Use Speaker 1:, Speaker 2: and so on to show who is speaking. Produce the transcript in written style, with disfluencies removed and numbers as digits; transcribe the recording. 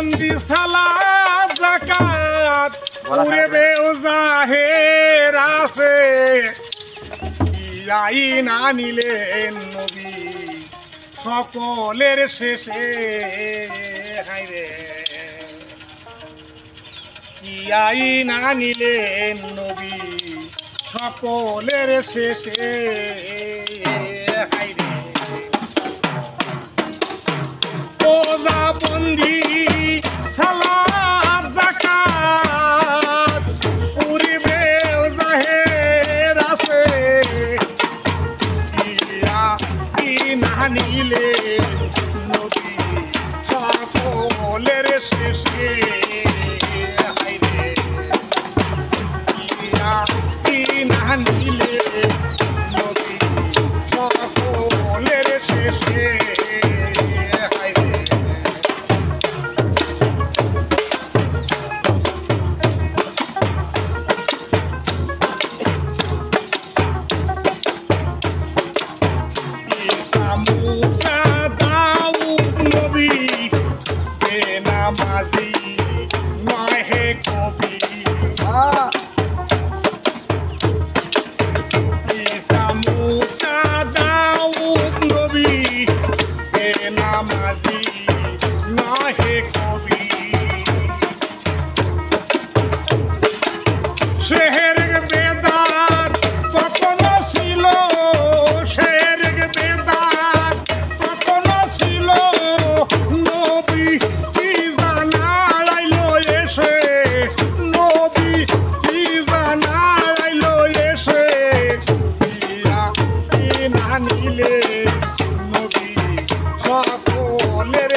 Speaker 1: বন্দি সালাত যাকাত পুরে জাহের আছে আইন আনিলেন নবী সকলের শেষে হায়রে কি আইন আনিলেন নবী সকলের শেষে হায়রে ওজা বন্দি সালাত যাকাত পুরিবে জাহের আছে নানিলে নবী সকলের শেষে হায়রে নানিলে নবী সকলের শেষে নামাজি নয় হে কবি ঈসা মুসা দাউদ নবী হে নামাজি নয় হে কবি শেহের বেদাত কখনো ছিল শেহের বেদাত কখনো ছিল নবী নিলে নবী সকলের